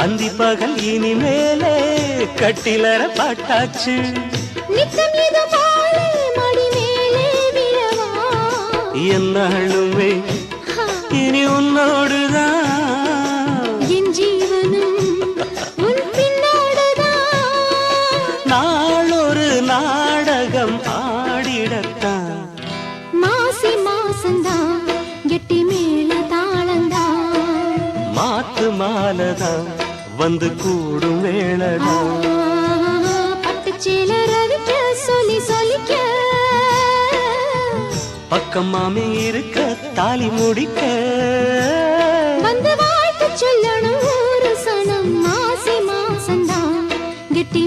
அந்தி பகல் இனிமேலே கட்டிலற பாட்டாச்சு நித்தம் இது மாலை மடி மேலே விழவா என்னாலுமே இனி உன்னோடுதான் என் ஜீவனும் உன் பின்னோடுதான் நாளொரு நாடகம் ஆடிடத்தான் மாசி மாசந்தான் கெட்டி மேல தாளந்தான் மாத்து மாலதான் வந்து கூடும் வேளதான் பட்டுச்சேல ரவிக்க சொல்லி சொல்லிக்க பக்கம் மாமி இருக்க தாலி முடிக்க வந்து வாழ்த்து சொல்லணும் ஒரு சனம் மாசி மாசந்தான் கெட்டி